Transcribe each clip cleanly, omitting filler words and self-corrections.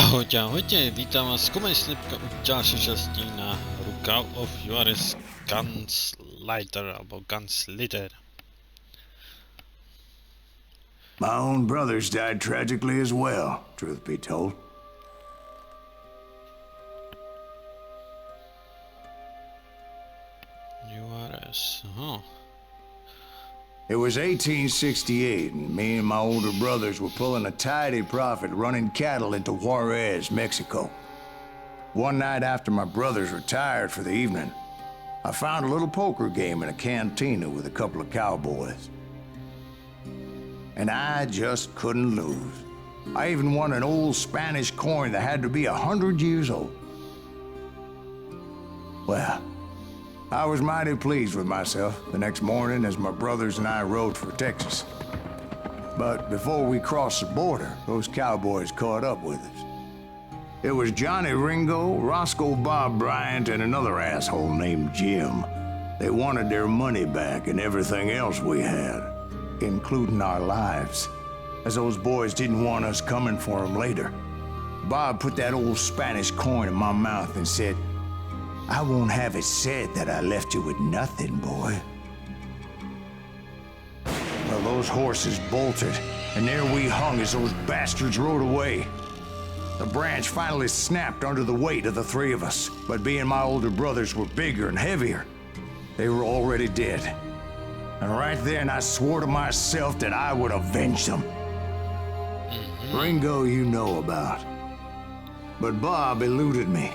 Ahojte, ahojte, vítam vás komenčnípka u ďalšej časti na Call of Juarez Gunslinger, alebo Gunslinger. My own brothers died tragically as well, truth be told. Juarez, It was 1868, and me and my older brothers were pulling a tidy profit running cattle into Juarez, Mexico. One night after my brothers retired for the evening, I found a little poker game in a cantina with a couple of cowboys. And I just couldn't lose. I even won an old Spanish coin that had to be 100 years old. Well, I was mighty pleased with myself the next morning as my brothers and I rode for Texas. But before we crossed the border, those cowboys caught up with us. It was Johnny Ringo, Roscoe Bob Bryant, and another asshole named Jim. They wanted their money back and everything else we had, including our lives, as those boys didn't want us coming for them later. Bob put that old Spanish coin in my mouth and said, "I won't have it said that I left you with nothing, boy." Well, those horses bolted, and there we hung as those bastards rode away. The branch finally snapped under the weight of the three of us, but being my older brothers were bigger and heavier, they were already dead. And right then I swore to myself that I would avenge them. Ringo you know about. But Bob eluded me.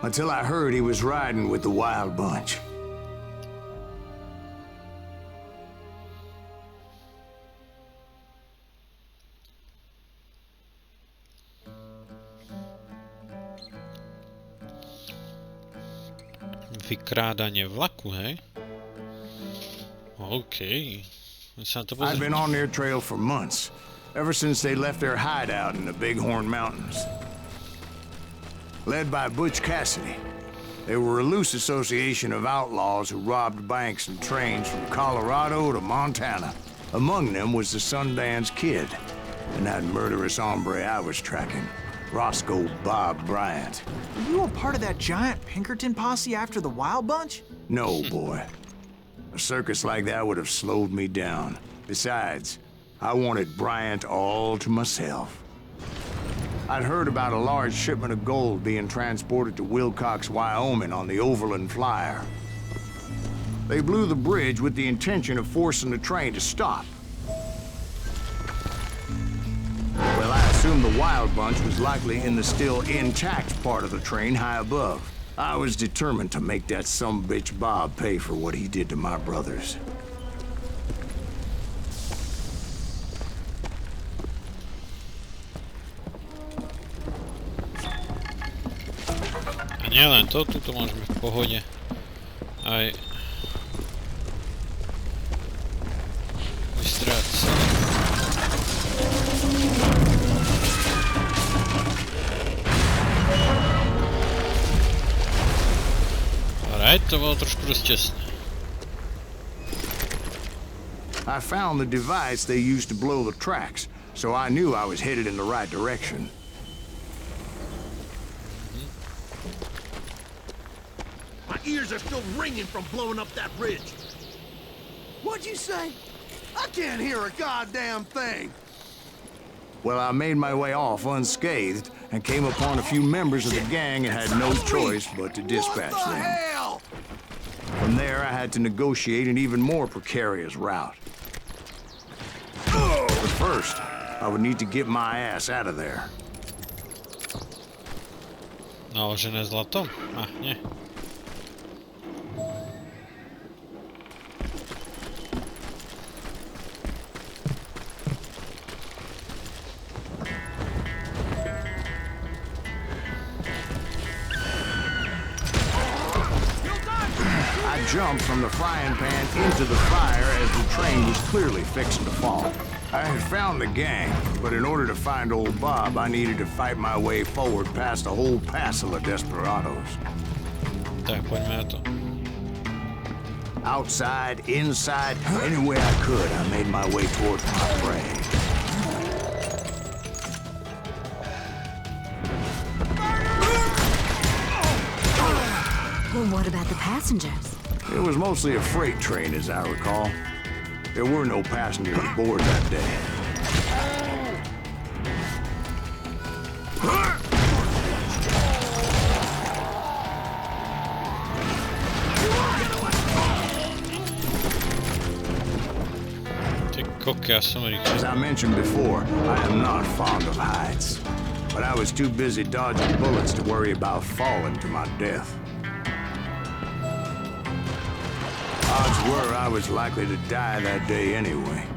Until I heard he was riding with the Wild Bunch. Vykrádanie vlaku, hej? OK. I've been on their trail for months, ever since they left their hideout in the Bighorn Mountains. Led by Butch Cassidy. They were a loose association of outlaws who robbed banks and trains from Colorado to Montana. Among them was the Sundance Kid, and that murderous hombre I was tracking, Roscoe Bob Bryant. Were you a part of that giant Pinkerton posse after the Wild Bunch? No, boy. A circus like that would have slowed me down. Besides, I wanted Bryant all to myself. I'd heard about a large shipment of gold being transported to Wilcox, Wyoming on the Overland Flyer. They blew the bridge with the intention of forcing the train to stop. Well, I assumed the Wild Bunch was likely in the still intact part of the train high above. I was determined to make that sumbitch Bob pay for what he did to my brothers. Nielen to, tuto môžeme v pohode aj vystrieľať sa. Alright, to bolo trošku dosť tesné. I found the device they used to blow the tracks, so I knew I was headed in the right direction. Ears are still ringing from blowing up that bridge. What'd you say? I can't hear a goddamn thing. Well, I made my way off unscathed and came upon a few members of the gang and had no choice but to dispatch What the them. hell? From there, I had to negotiate an even more precarious route. But first, I would need to get my ass out of there. Naložené zlato? Nie. Jumped from the frying pan into the fire as the train was clearly fixing to fall. I had found the gang, but in order to find old Bob, I needed to fight my way forward past a whole passel of desperados. Tak, poďme na to. Outside, inside, any way I could, I made my way towards my prey. Well, what about the passengers? It was mostly a freight train, as I recall. There were no passengers aboard that day. As I mentioned before, I am not fond of heights. But I was too busy dodging bullets to worry about falling to my death. Odds were I was likely to die that day anyway.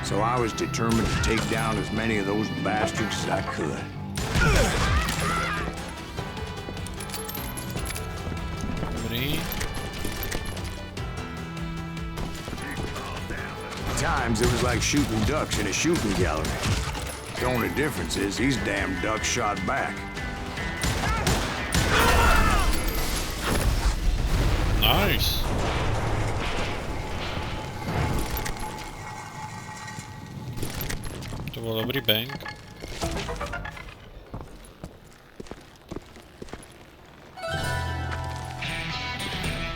So I was determined to take down as many of those bastards as I could. At times, it was like shooting ducks in a shooting gallery. The only difference is these damn ducks shot back. Nice. To byl dobrý bang.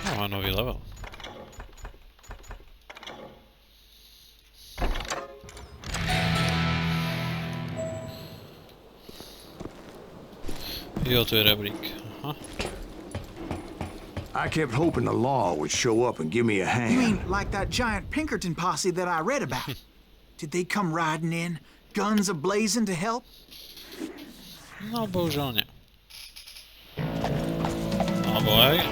No, má nový level. Jo, to je rebrík. Aha. I kept hoping the law would show up and give me a hand. You mean like that giant Pinkerton posse that I read about? Did they come riding in, guns a-blazing to help? No, bohužel nie. Alebo aj.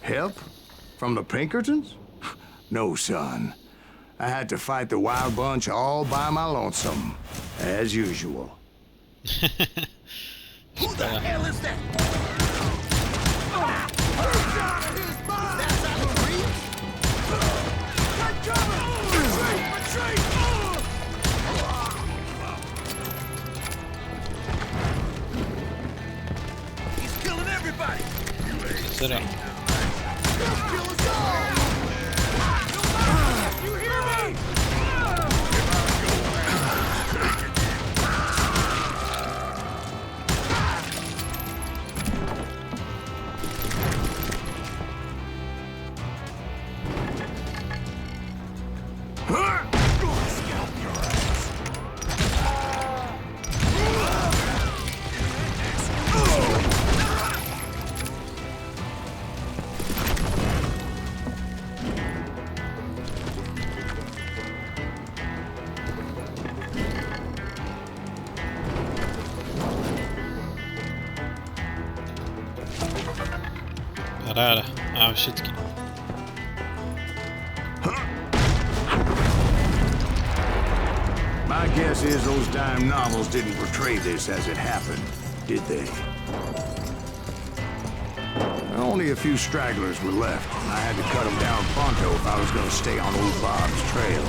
Help? From the Pinkertons? No, son. I had to fight the wild bunch all by my lonesome, as usual. Who the hell is that? He's killing everybody. Sit up. Kill us all. You hear me? Paráda. Máme všetky. My guess is those dime novels didn't portray this as it happened, did they? Only a few stragglers were left, and I had to cut them down pronto if I was going to stay on old Bob's trail.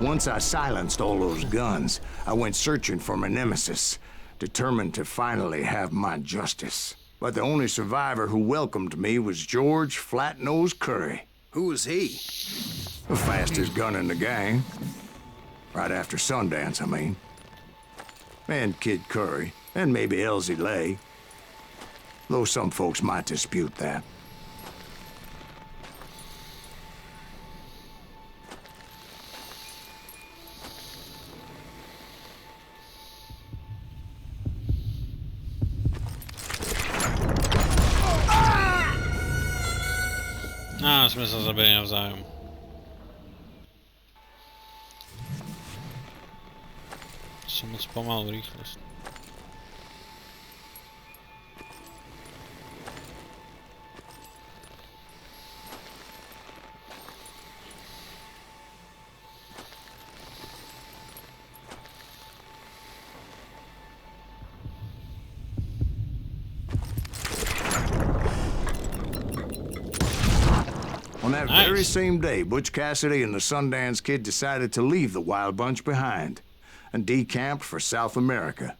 Once I silenced all those guns, I went searching for my nemesis, determined to finally have my justice. But the only survivor who welcomed me was George Flat-Nose Curry. Who was he? The fastest gun in the gang. Right after Sundance, I mean. And Kid Curry, and maybe Elsie Lay. Though some folks might dispute that. sme sa zabili navzájom. Som moc pomalú rýchlosť. On that very same day, Butch Cassidy and the Sundance Kid decided to leave the Wild Bunch behind and decamped for South America.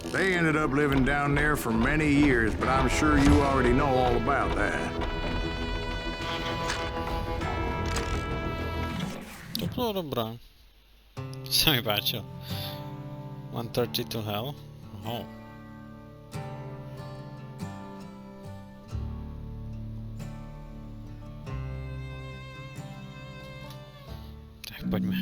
They ended up living down there for many years, but I'm sure you already know all about that. To bolo dobré. To sa mi páčilo. 130 to hell? Oh. Tak poďme.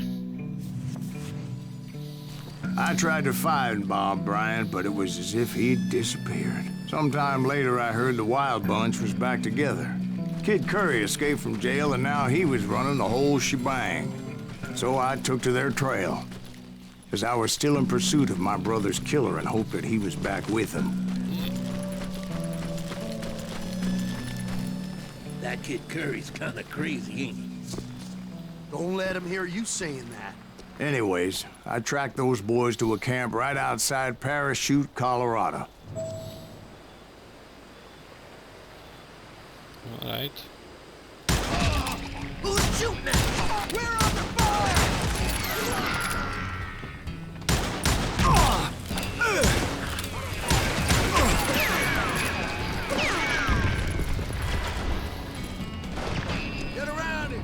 I tried to find Bob Bryant, but it was as if he'd disappeared. Sometime later, I heard the Wild Bunch was back together. Kid Curry escaped from jail, and now he was running the whole shebang. So I took to their trail, as I was still in pursuit of my brother's killer and hoped that he was back with him. That Kid Curry's kinda crazy, ain't he? Don't let him hear you saying that. Anyways, I tracked those boys to a camp right outside Parachute, Colorado. Alright. Who's shooting at us? We're under fire! Get around him!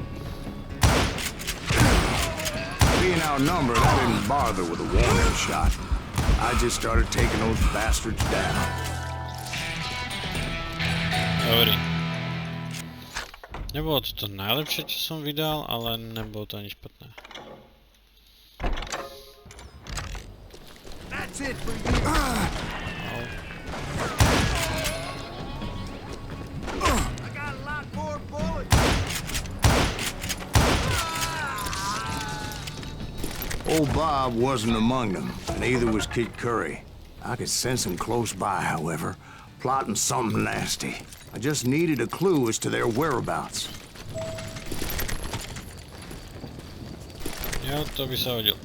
Being outnumbered, I didn't bother with a warning shot. I just started taking those bastards down. Dobrý. Nebolo to najlepšie, čo som vydal, ale nebolo to ani špatné. That's it for you! I got a lot more bullets! Old Bob wasn't among them, and neither was Kid Curry. I could sense him close by, however, plotting something nasty. I just needed a clue as to their whereabouts. Jo, to by sa hodil.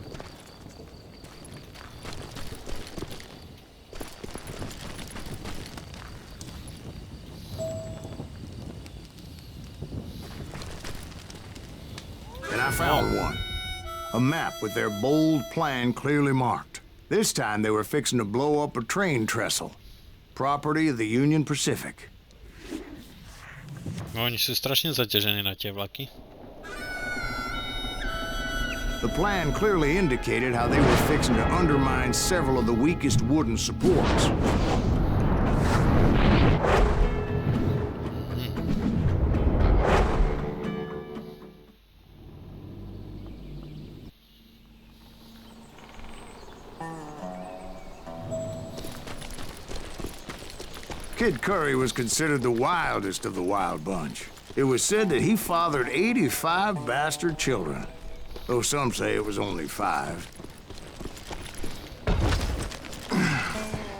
And I found one. A map with their bold plan clearly marked. This time they were fixing to blow up a train trestle. Property of the Union Pacific. Oni sú strašne zaťažení na tie vlaky. The plan clearly indicated how they were fixing to undermine several of the weakest wooden supports. Kid Curry was considered the wildest of the Wild Bunch. It was said that he fathered 85 bastard children, though some say it was only 5.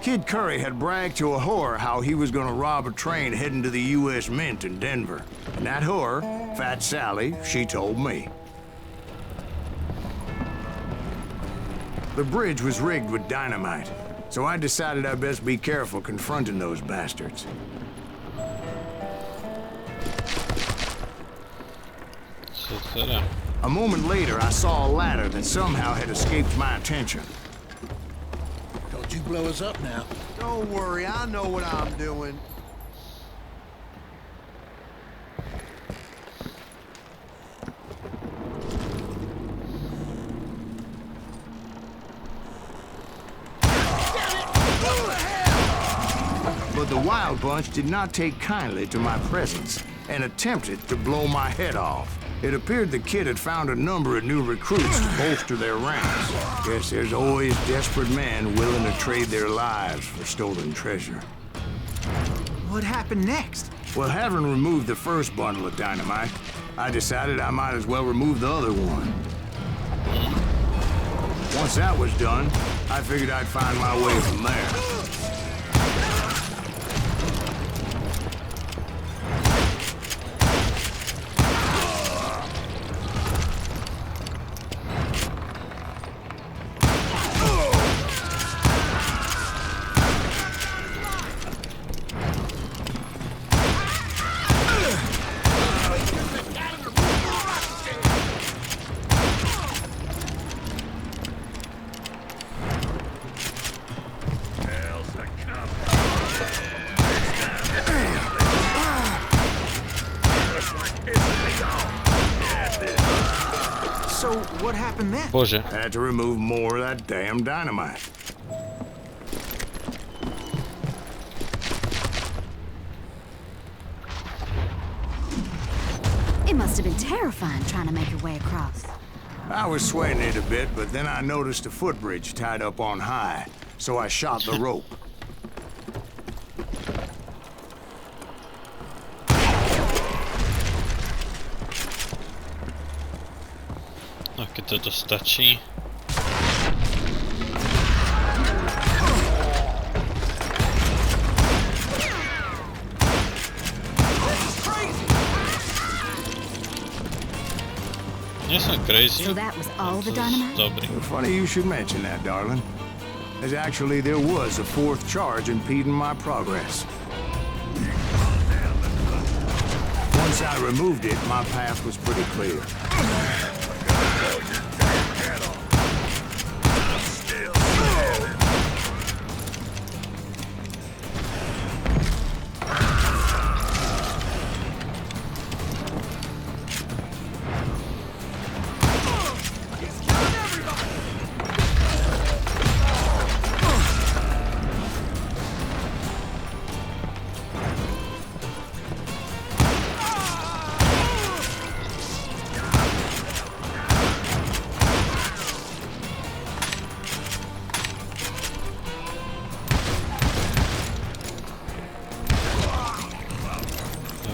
Kid Curry had bragged to a whore how he was gonna rob a train heading to the U.S. Mint in Denver. And that whore, Fat Sally, she told me. The bridge was rigged with dynamite, so I decided I'd best be careful confronting those bastards. A moment later, I saw a ladder that somehow had escaped my attention. Don't you blow us up now. Don't worry, I know what I'm doing. But the Wild Bunch did not take kindly to my presence and attempted to blow my head off. It appeared the kid had found a number of new recruits to bolster their ranks. Guess there's always desperate men willing to trade their lives for stolen treasure. What happened next? Well, having removed the first bundle of dynamite, I decided I might as well remove the other one. Once that was done, I figured I'd find my way from there. So, what happened then? Boże. Had to remove more of that damn dynamite. It must have been terrifying trying to make your way across. I was sweating it a bit, but then I noticed a footbridge tied up on high, so I shot the rope. Keď toto stačí. Nie som crazy. So that was all the dynamite? Dobrý. Funny you should mention that, darling. As actually there was a fourth charge impeding my progress. Once I removed it, my path was pretty clear.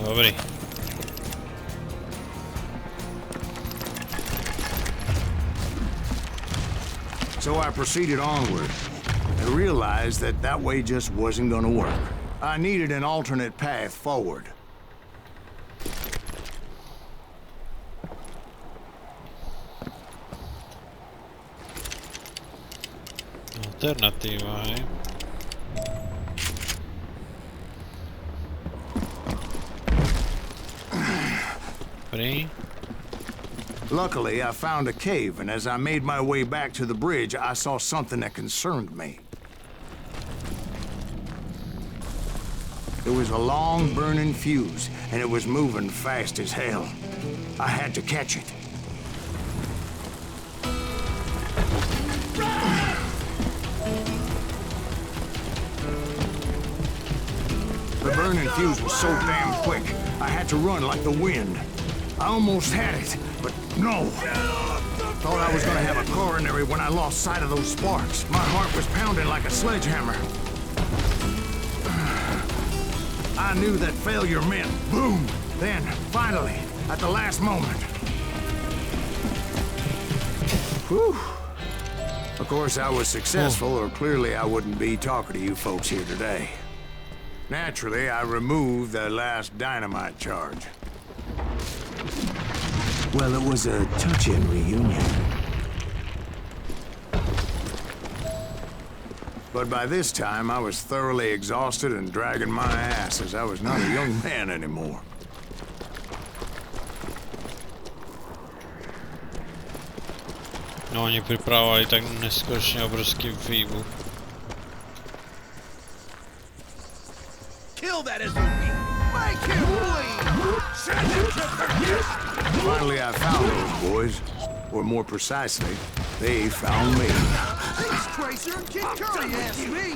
Dobrý. So I proceeded onward and realized that that way just wasn't gonna work. I needed an alternate path forward. Alternatíva, hej. Dobrý. Luckily, I found a cave, and as I made my way back to the bridge, I saw something that concerned me. It was a long, burning fuse, and it was moving fast as hell. I had to catch it. The burning fuse was so damn quick, I had to run like the wind. I almost had it, but no. Thought I was gonna have a coronary when I lost sight of those sparks. My heart was pounding like a sledgehammer. I knew that failure meant boom. Then, finally, at the last moment. Whew. Of course, I was successful, or clearly I wouldn't be talking to you folks here today. Naturally, I removed the last dynamite charge. Well, it was a touching reunion. But by this time, I was thoroughly exhausted and dragging my ass as I was not a young man anymore. No, oni pripravovali tak neskutočne obrovský výbuch. Kill that SOB! Make him bleed! Send him to perdition! Finally, I found those boys. Or more precisely, they found me. Thanks, Tracer! Kid Curry asked me!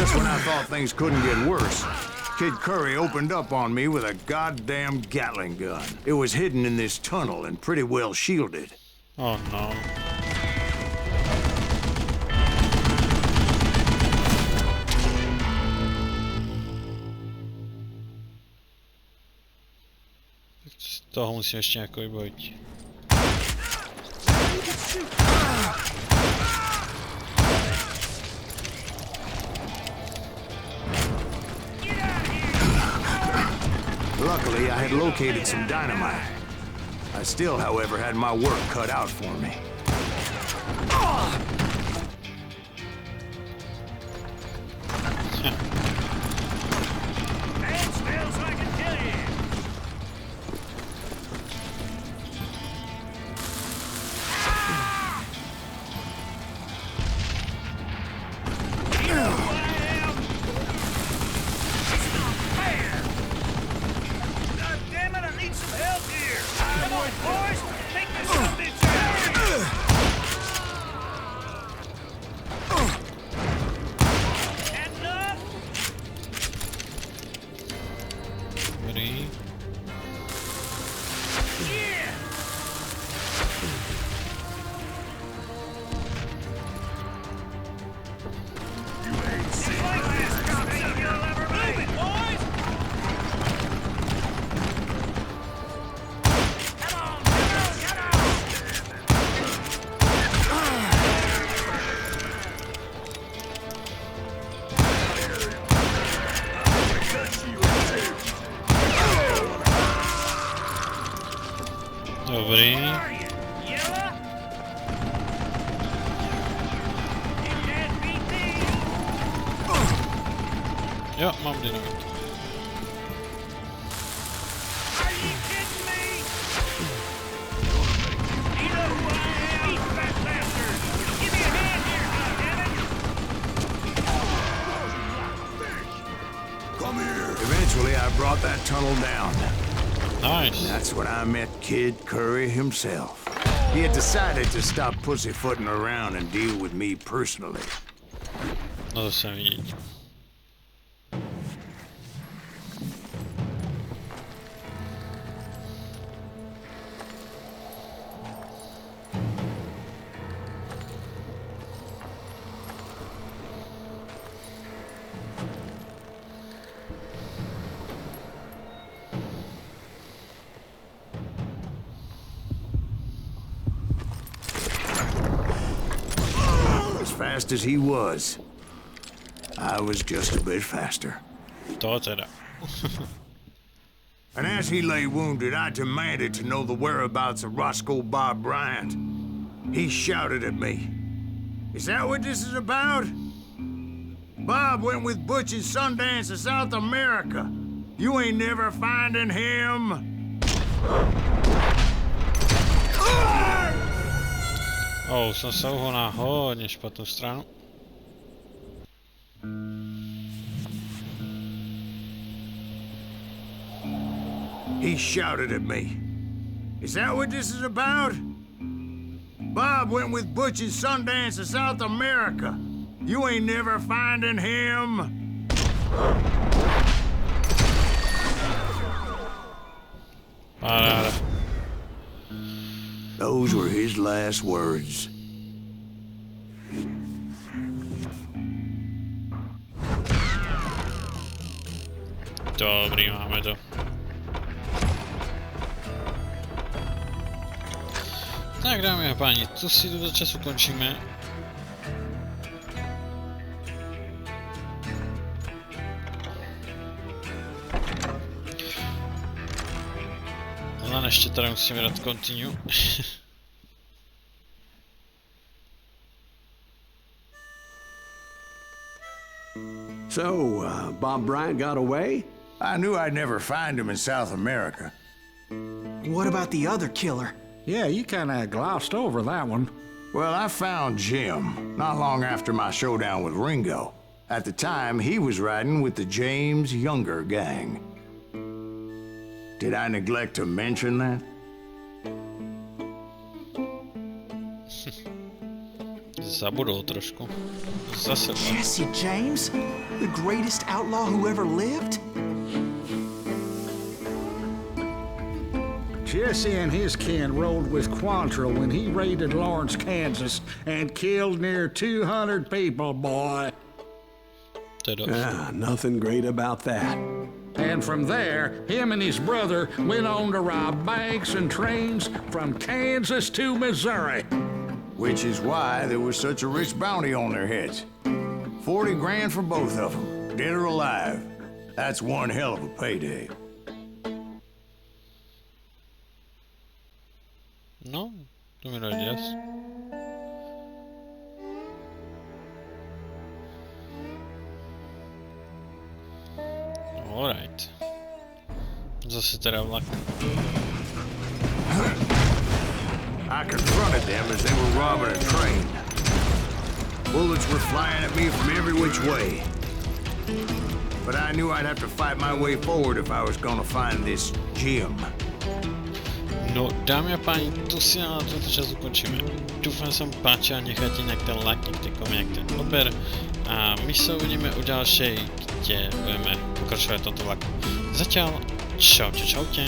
Just when I thought things couldn't get worse, Kid Curry opened up on me with a goddamn Gatling gun. It was hidden in this tunnel and pretty well shielded. Oh no. Z toho musím ještě nějaký vybaviť. Luckily, I had located some dynamite. I still, however, had my work cut out for me. Stand still so I can kill you. You know who I am? It's not fair. God damn it, I need some help here. Come on, boys, take this bitch out. Had enough? Dobrý. Yeah. It's like this company you'll ever move it, boys. Come on, come on. Dobrý. Where are you? Yella? You can't beat me. Jo, mám dynamit. Are you kidding me? You know who I am? Eat that bastard. Give me a hand here, goddammit. Come here. Eventually, I brought that tunnel down. Nice. That's when I met Kid Curry himself. He had decided to stop pussyfooting around and deal with me personally. No to jsem vidět. As fast as he was, I was just a bit faster. To teda. And as he lay wounded, I demanded to know the whereabouts of Roscoe Bob Bryant. He shouted at me. Is that what this is about? Bob went with Butch and Sundance to South America. You ain't never finding him. Oh, jsem se uhl na hodně špatnou stranu. He shouted at me. Is that what this is about? Bob went with Butch and Sundance to South America. You ain't never finding him. Paráda. Those were his last words. Dobrý, máme to. Tak dámy a páni, tu si do času končíme. Ale ještě tady musíme dát continue. So, Bob Bryant got away? I knew I'd never find him in South America. What about the other killer? Yeah, you kinda glossed over that one. Well, I found Jim not long after my showdown with Ringo. At the time, he was riding with the James Younger gang. Did I neglect to mention that? zabudol trošku. Zase. Jesse James? The greatest outlaw who ever lived? Jesse and his kin rode with Quantrill when he raided Lawrence, Kansas, and killed near 200 people, boy. Nothing great about that. And from there, him and his brother went on to rob banks and trains from Kansas to Missouri. Which is why there was such a rich bounty on their heads. 40 grand for both of them, dead or alive. That's one hell of a payday. No, to mi rodías. Alright. Zase teda vlak. I confronted them as they were robbing a train. Bullets were flying at me from every which way. But I knew I'd have to fight my way forward if I was gonna find this Jim. No, dámy a páni, tu si na toto čas ukončíme. Dúfam, sa vám páči a nechajte nejak ten like, nejak ten odber. A my sa uvidíme u ďalšej, kde budeme pokračovať v tomto vlaku. Zatiaľ, čaute.